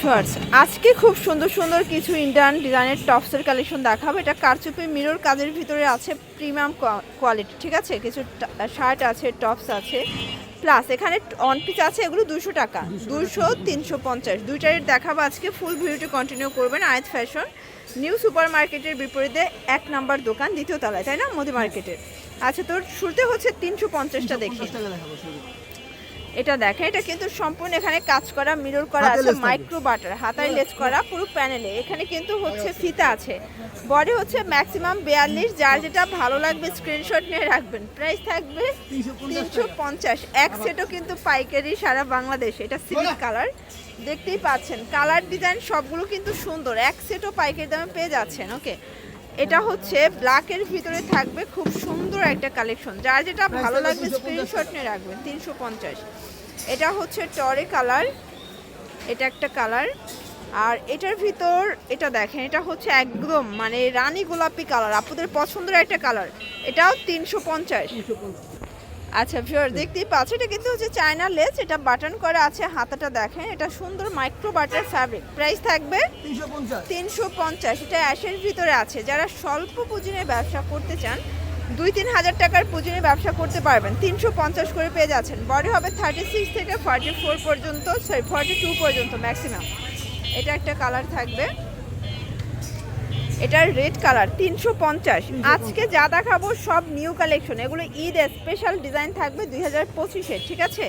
Shorts আজকে খুব সুন্দর সুন্দর কিছু ইন্ডিয়ান ডিজাইনের টপসের কালেকশন দেখাবো। এটা কারচুপি মিরর কাজের ভিতরে আছে, প্রিমিয়াম কোয়ালিটি, ঠিক আছে। কিছু শার্ট আছে, টপস আছে, প্লাস এখানে অন পিস আছে। এগুলো 200 টাকা, 200, 350 দুইটা রেট দেখাবো আজকে। ফুল ভিডিওটি কন্টিনিউ করবেন। আয়াত ফ্যাশন নিউ সুপার মার্কেটের বিপরীতে 1 নাম্বার দোকান, দ্বিতীয় তলায়, তাই না, মোদি মার্কেটের। আচ্ছা, তোর শুরুতে হচ্ছে 350টা দেখি। এটা দেখেন, এটা কিন্তু সম্পূর্ণ এখানে কাজ করা, মিরর করা আছে, মাইক্রো বাটার, হাতায় লেস করা পুরো প্যানেলে। এখানে কিন্তু হচ্ছে ফিতা আছে। বডি হচ্ছে ম্যাক্সিমাম 42। যার যেটা ভালো লাগবে স্ক্রিনশট নিয়ে রাখবেন। প্রাইস থাকবে 350। এক সেটও কিন্তু পাইকারি সারা বাংলাদেশে। এটা সিভিক কালার, দেখতেই পাচ্ছেন। কালার ডিজাইন সবগুলো কিন্তু সুন্দর। এক সেটও পাইকারি দামে পেয়ে যাচ্ছেন। ওকে, এটা হচ্ছে ব্ল্যাকের ভিতরে থাকবে, খুব সুন্দর একটা কালেকশন। যার যেটা ভালো লাগবে স্ক্রিনশট নিয়ে রাখবেন। 350। এটা হচ্ছে টরে কালার, এটা একটা কালার। আর এটার ভিতর এটা দেখেন, এটা হচ্ছে একদম মানে রানী গোলাপি কালার, আপনাদের পছন্দের একটা কালার। এটাও 350। আচ্ছা ভিউয়ার, দেখতেই পাচ্ছেন, এটা কিন্তু হচ্ছে চায়না লেস। এটা বাটন করা আছে, হাতাটা দেখেন। এটা সুন্দর মাইক্রো বাটার ফ্যাব্রিক। প্রাইস থাকবে 350। এটা অ্যাশের ভিতরে আছে। যারা স্বল্প পুঁজি নিয়ে ব্যবসা করতে চান, 2-3 হাজার টাকার পুঁজি নিয়ে ব্যবসা করতে পারবেন। 350 করে পেয়ে যাচ্ছেন। বডি হবে 36 থেকে 44 পর্যন্ত, সরি 42 পর্যন্ত ম্যাক্সিমাম। এটা একটা কালার থাকবে, এটার রেড কালার। 350। আজকে যা দেখাবো সব নিউ কালেকশন। এগুলো ঈদ স্পেশাল ডিজাইন থাকবে 2025-এর, ঠিক আছে।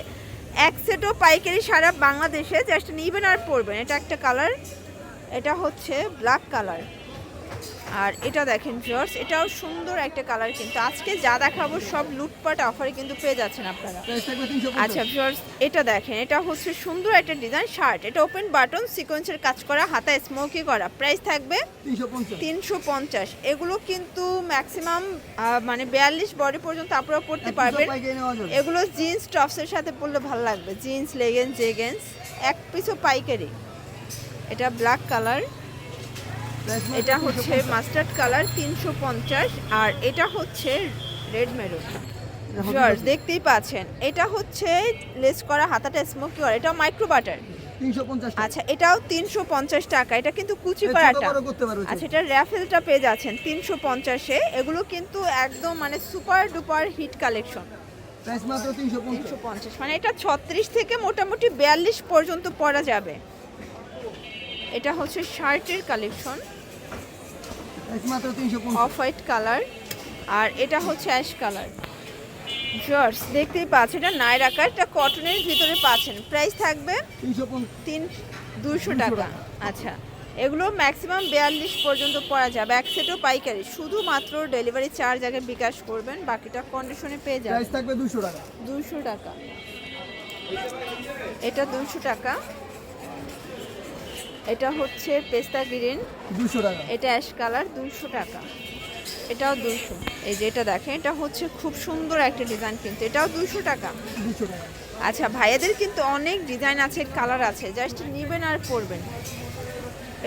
এক সেটও পাইকারি সারা বাংলাদেশে, জাস্ট নিবেন আর পরবেন। এটা একটা কালার, এটা হচ্ছে ব্ল্যাক কালার। আর এটা দেখেন ভিউয়ার্স, এটাও সুন্দর একটা কালার। কিন্তু আজকে যা দেখাবো সব লুটপাট অফারে কিন্তু পেয়ে যাচ্ছেন আপনারা। আচ্ছা ভিউয়ার্স, এটা দেখেন, এটা হচ্ছে সুন্দর একটা ডিজাইন শার্ট। এটা ওপেন বাটন, সিকোয়েন্সের কাজ করা, হাতায় স্মোকি করা। প্রাইস থাকবে 350। এগুলো কিন্তু ম্যাক্সিমাম মানে 42 বডি পর্যন্ত আপনারা পরতে পারবেন। এগুলো জিন্স টপসের সাথে পরলে ভালো লাগবে। জিন্স, লেগিংস, জেগিংস, এক পিসও পাইকারি। এটা ব্ল্যাক কালার, এটা হচ্ছে মাস্টার্ড কালার, 350। আর এটা হচ্ছে রেড মেরুন। ভিউয়ার্স দেখতেই পাচ্ছেন, এটা হচ্ছে লেস করা, হাতাটা স্মোকি করা। এটাও মাইক্রো বাটার, 350। আচ্ছা এটাও 350 টাকা। এটা কিন্তু কুচি করাটা। আচ্ছা, এটা র্যাফেলটা পেয়ে যাচ্ছেন 350-এ। এগুলো কিন্তু একদম মানে super duper hit collection. Price মাত্র 350, মানে এটা 36 থেকে মোটামুটি 42 পর্যন্ত পরা যাবে। এটা হচ্ছে শার্টের কালেকশন, অফ হোয়াইট কালার। আর এটা হচ্ছে অ্যাশ কালার। ভিউয়ার্স দেখতেই পাচ্ছেন, এটা নায়রা কাট, এটা কটনের ভিতরে পাচ্ছেন। প্রাইস থাকবে 200 টাকা। আচ্ছা, এগুলো ম্যাক্সিমাম 42 পর্যন্ত পরা যাবে। এক সেটও পাইকারি। শুধুমাত্র ডেলিভারি চার্জ আগে বিকাশ করবেন, বাকিটা কন্ডিশনে পেয়ে যাবেন। প্রাইস থাকবে 200 টাকা। 200 টাকা। এটা 200 টাকা। এটা হচ্ছে পেস্তা গ্রিন, 200 টাকা। এটা অ্যাশ কালার, 200 টাকা। এটাও 200। এই যে এটা দেখেন, এটা হচ্ছে খুব সুন্দর একটা ডিজাইন, কিন্তু এটাও 200 টাকা। 200 টাকা। আচ্ছা, ভাইয়াদের কিন্তু অনেক ডিজাইন আছে, কালার আছে, জাস্ট নেবেন আর পরবেন।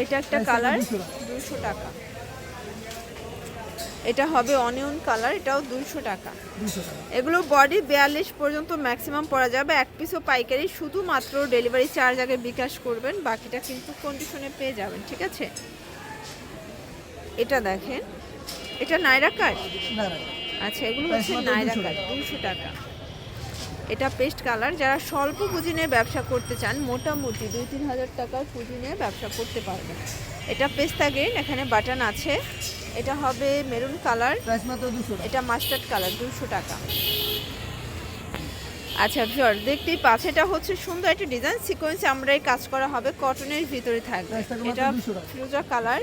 এটা একটা কালার, 200 টাকা। এটা হবে অনিয়ন কালার, এটাও 200 টাকা। 200 টাকা। এগুলো বডি 42 পর্যন্ত ম্যাক্সিমাম পরা যাবে। এক পিসও পাইকারি। শুধুমাত্র ডেলিভারি চার্জ আগে বিকাশ করবেন, বাকিটা কিন্তু কন্ডিশনে পেয়ে যাবেন, ঠিক আছে। এটা দেখেন, এটা নায়রা কাট। না। আচ্ছা, এগুলো হচ্ছে নায়রা কাট, 200 টাকা। এটা পেস্ট কালার। যারা স্বল্প পুঁজি নিয়ে ব্যবসা করতে চান, মোটামুটি 2-3 হাজার টাকার পুঁজি নিয়ে ব্যবসা করতে পারবেন। এটা পেস্তা গ্রিন, এখানে বাটন আছে। এটা হবে মেরুন কালার, প্রাইস মাত্র 200 টাকা। এটা মাস্টার্ড কালার, 200 টাকা। আচ্ছা ভিউয়ার দেখতেই পাচ্ছেন, এটা হচ্ছে সুন্দর একটা ডিজাইন, সিকোয়েন্স আমরাই কাজ করা হবে, কটনের ভিতরে থাকবে। এটা ফিরোজা কালার,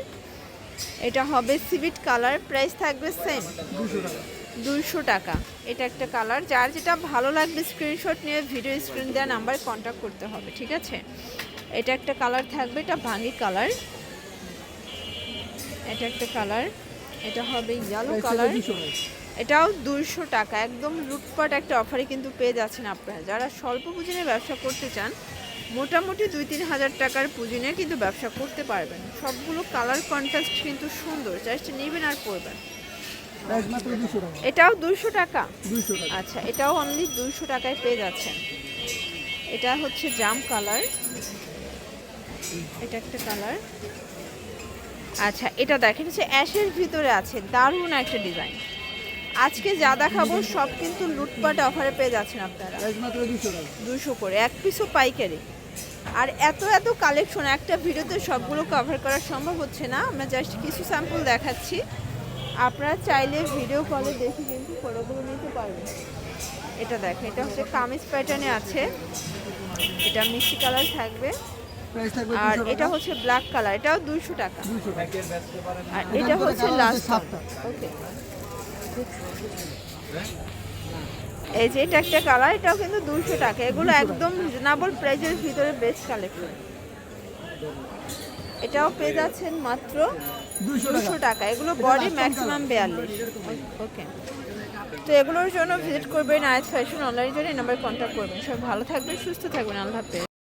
এটা হবে সিভিট কালার। প্রাইস থাকবে সেম 200 টাকা। 200 টাকা। এটা একটা কালার। যার যেটা ভালো লাগবে স্ক্রিনশট নিয়ে ভিডিও স্ক্রিন দেওয়া নাম্বারে কন্ট্যাক্ট করতে হবে, ঠিক আছে। এটা একটা কালার থাকবে, এটা ভাঙি কালার। এটা একটা কালার, এটা হবে ইয়েলো কালার। এটাও 200 টাকা। একদম লুটপাট একটা অফারে কিন্তু পেয়ে যাচ্ছেন আপনারা। যারা স্বল্প পুঁজি নিয়ে ব্যবসা করতে চান, মোটামুটি 2-3 হাজার টাকার পুঁজি নিয়ে কিন্তু ব্যবসা করতে পারবেন। সবগুলো কালার কন্ট্রাস্ট কিন্তু সুন্দর, জাস্ট নেবেন আর পরবেন। প্রাইস মাত্র 200 টাকা। এটাও 200 টাকা। 200 টাকা। আচ্ছা, এটাও অনলি 200 টাকায় পেয়ে যাচ্ছেন। এটা হচ্ছে জাম কালার, এটা একটা কালার। আচ্ছা এটা দেখেন হচ্ছে অ্যাশের ভিতরে আছে, দারুণ একটা ডিজাইন। আজকে যা দেখাবো সব কিন্তু লুটপাট অফারে পেয়ে যাচ্ছেন আপনারা। প্রাইস মাত্র 200 টাকা। 200 করে, এক পিসও পাইকারি। আর এত এত কালেকশন একটা ভিডিওতে সবগুলো কভার করা সম্ভব হচ্ছে না, আমরা জাস্ট কিছু স্যাম্পল দেখাচ্ছি। আপনারা চাইলে ভিডিও কলে দেখে কিন্তু ফটোগুলো নিতে পারবেন। এটা দেখেন, এটা হচ্ছে কামিজ প্যাটার্নে আছে, এটা মিষ্টি কালার থাকবে। প্রাইস থাকবে আর 200 এটা টাকা। হচ্ছে ব্ল্যাক কালার, এটাও 200 টাকা। 200 টাকা। আর এটা হচ্ছে লাস্ট 7টা। ওকে। এই যে এটা একটা কালার, এটাও কিন্তু 200 টাকা। এগুলো একদম রিজনেবল প্রাইসের ভিতরে বেস্ট কালেকশন। এটাও পেয়ে যাচ্ছেন মাত্র 200 টাকা। এগুলো বডি ম্যাক্সিমাম 42। ওকে, তো এগুলোর জন্য ভিজিট করবেন আয়াত ফ্যাশন অনলাইনের জন্য এই নাম্বার কন্ট্যাক্ট করবেন। সব ভালো থাকবেন, সুস্থ থাকবেন, আল্লাহ হাফেজ।